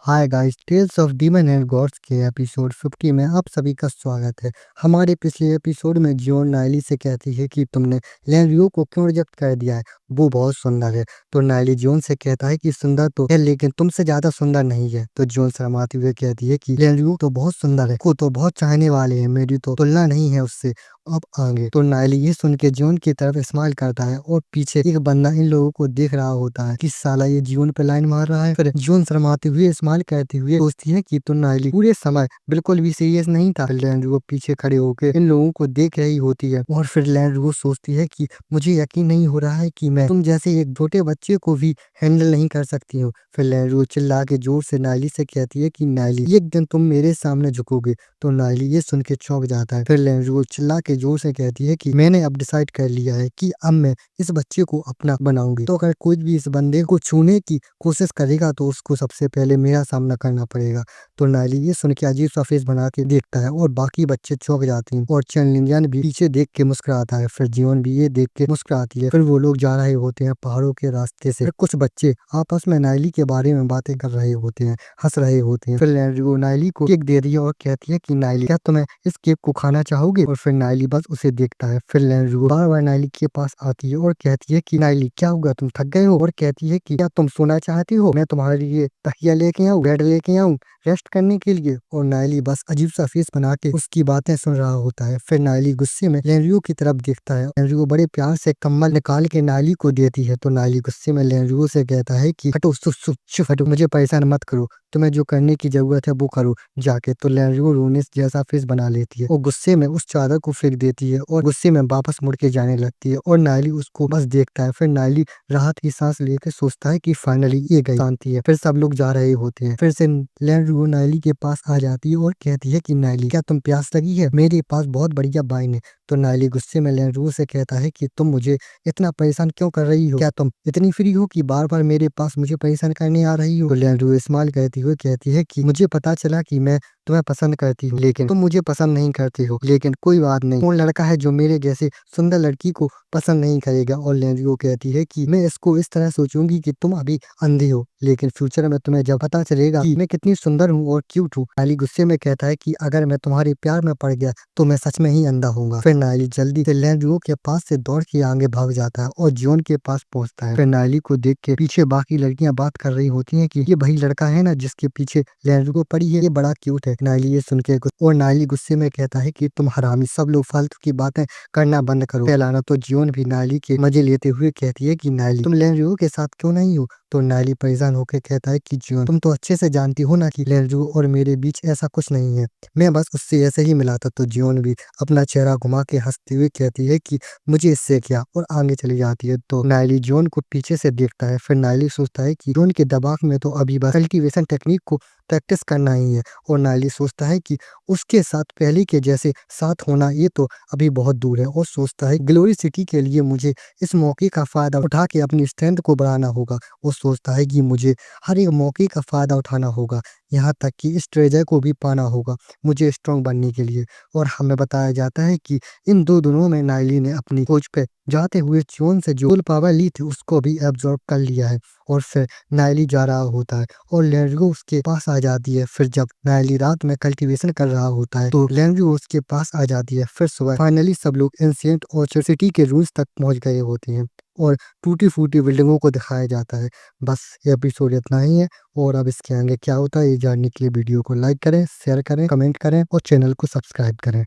Hi guys, tales of demon and gods के episode 50 में आप सभी का स्वागत है। हमारे पिछले एपिसोड में जियोन नाइली से कहती है कि तुमने लैनरियो को क्यों रिजेक्ट कर दिया है, वो बहुत सुंदर है। तो नाइली जियोन से कहता है कि सुंदर तो है लेकिन तुमसे ज्यादा सुंदर नहीं है। तो जियोन शर्माती हुए कहती है कि लैनरियो तो बहुत सुंदर है, को तो बहुत चाहने वाले हैं, मेरी तो तुलना नहीं है उससे। अब आगे तो नाइली ये सुन के जियोन की तरफ स्माइल करता है और पीछे एक बंदा इन लोगों को देख रहा होता है कि साला ये जियोन पे लाइन मार रहा है। फिर जियोन शर्माते हुए स्माइल करते हुए सोचती है कि तो नाइली पूरे समय बिल्कुल भी सीरियस नहीं था। लैंड्रो पीछे खड़े होकर इन लोगों को देख रही होती है और फिर लैंड्रो सोचती है कि मुझे यकीन नहीं हो रहा है कि मैं तुम जैसे एक छोटे बच्चे को भी हैंडल नहीं कर सकती हूँ। फिर लैंड्रो चिल्ला के जोर से नाइली से कहती है कि नाइली एक दिन तुम मेरे सामने झुकोगे। तो नाइली ये सुन के चौंक जाता है। फिर लैंड्रो चिल्ला के जोर से कहती है कि मैंने अब डिसाइड कर लिया है कि अब मैं इस बच्चे को अपना बनाऊंगी। तो अगर कोई भी इस बंदे को छूने की कोशिश करेगा तो उसको सबसे पहले मेरा सामना करना पड़ेगा। तो नाइली ये सुन के अजीब सा फेस बना के देखता है और बाकी बच्चे चौंक जाते हैं और चैन लिंजियन भी पीछे देख के मुस्कुराता है। फिर जीवन भी ये देख के मुस्कुराती है। फिर वो लोग जा रहे होते हैं पहाड़ों के रास्ते से। फिर कुछ बच्चे आपस में नाइली के बारे में बातें कर रहे होते हैं, हंस रहे होते हैं। फिर लैंड्रो नाइली को केक दे रही है और कहती है कि नाइली क्या तुम्हें इस केक को खाना चाहोगे। और फिर नाइली बस उसे देखता है। फिर लैंड्रो बार बार नाइली के पास आती है और कहती है कि नाइली क्या हुआ, तुम थक गए हो। और कहती है कि क्या तुम सोना चाहती हो, मैं तुम्हारे लिए तकिया लेके आऊं, बेड लेके आऊं रेस्ट करने के लिए। और नाइली बस अजीब सा फेस बना के उसकी बातें सुन रहा होता है। फिर नाइली गुस्से में लैंड्रो की तरफ देखता है। लैंड्रो बड़े प्यार से कंबल निकाल के नाइली को देती है। तो नाइली गुस्से में लैंड्रो से कहता है कि हटो, चुप हटो, मुझे परेशान मत करो, तुम्हें जो करने की जरूरत है वो करो जाके। तो लैंड्रो रोने जैसा फेस बना लेती है और गुस्से में उस चादर को फेंक देती है और गुस्से में वापस मुड़ के जाने लगती है। और नाइली उसको बस देखता है। फिर नाइली राहत की सांस लेकर सोचता है कि फाइनली ये गई शांति है। फिर सब लोग जा रहे होते हैं। फिर से लैंड्रो नाइली के पास आ जाती है और कहती है कि नाइली क्या तुम प्यास लगी है, मेरे पास बहुत बढ़िया वाइन है। तो नाइली गुस्से में लैंड्रो से कहता है कि तुम मुझे इतना परेशान क्यों कर रही हो, क्या तुम इतनी फ्री हो कि बार बार मेरे पास मुझे परेशान करने आ रही हो। तो लैंड्रो स्माइल करती हुए कहती है कि मुझे पता चला कि मैं तुम्हें पसंद करती हूँ लेकिन तुम मुझे पसंद नहीं करती हो, लेकिन कोई बात नहीं, कौन लड़का है जो मेरे जैसे सुंदर लड़की को पसंद नहीं करेगा। और लैंड्रो कहती है कि मैं इसको इस तरह सोचूंगी कि तुम अभी अंधी हो, लेकिन फ्यूचर में तुम्हें जब पता चलेगा कि मैं कितनी सुंदर हूँ और क्यूट हूँ। नाइली गुस्से में कहता है कि अगर मैं तुम्हारे प्यार में पड़ गया तो मैं सच में ही अंधा होऊंगा। फिर नाइली जल्दी से लैंड्रो के पास से दौड़ के आगे भाग जाता है और जियोन के पास पहुंचता है। फिर नाइली को देख के पीछे बाकी लड़कियां बात कर रही होती हैं कि ये वही लड़का है ना जिसके पीछे लैंड्रो पड़ी है, ये बड़ा क्यूट है। नाइली ये सुन के और नाइली गुस्से में कहता है कि तुम हरामी, सब लोग फालतू की बातें करना बंद करो फैलाना। तो जियोन भी नाइली के मजे लेते हुए कहती है कि नाइली तुम लैंड्रो के साथ क्यों नहीं हो। तो नाइली परेशान होकर कहता है कि जियोन तुम तो अच्छे से जानती हो ना कि लैंड्रो और मेरे बीच ऐसा कुछ नहीं है, मैं बस उससे ऐसे ही मिला था। तो जियोन भी अपना चेहरा घुमा के हंसते हुए कहती है कि मुझे इससे क्या, और आगे चली जाती है। तो नाइली जियोन को पीछे से देखता है। फिर नाइली सोचता है कि जियोन के दिमाग में तो अभी बस कल्टीवेशन टेक्निक को प्रैक्टिस करना ही है। और नाइली सोचता है कि उसके साथ पहले के जैसे साथ होना ये तो अभी बहुत दूर है। और सोचता है ग्लोरी सिटी के लिए मुझे इस मौके का फायदा उठा के अपनी स्ट्रेंथ को बढ़ाना होगा। वो सोचता है कि मुझे हर एक मौके का फायदा उठाना होगा, यहाँ तक कि इस ट्रेजर को भी पाना होगा मुझे स्ट्रॉन्ग बनने के लिए। और हमें बताया जाता है कि इन दो दिनों में नाइली ने अपनी खोज पे जाते हुए जियोन से जो फुल पावर ली थी उसको भी एब्जॉर्ब कर लिया है। और फिर नाइली जा रहा होता है और लैंड्रो उसके पास आ जाती है। फिर जब नाइली रात में कल्टीवेशन कर रहा होता है तो लैंड्रो उसके पास आ जाती है। फिर सुबह फाइनली सब लोग एंशिएंट ऑर्चर्ड सिटी के रूल्स तक पहुंच गए होते हैं और टूटी फूटी बिल्डिंगों को दिखाया जाता है। बस ये एपिसोड इतना ही है और अब इसके आगे क्या होता है ये जानने के लिए वीडियो को लाइक करें, शेयर करें, कमेंट करें और चैनल को सब्सक्राइब करें।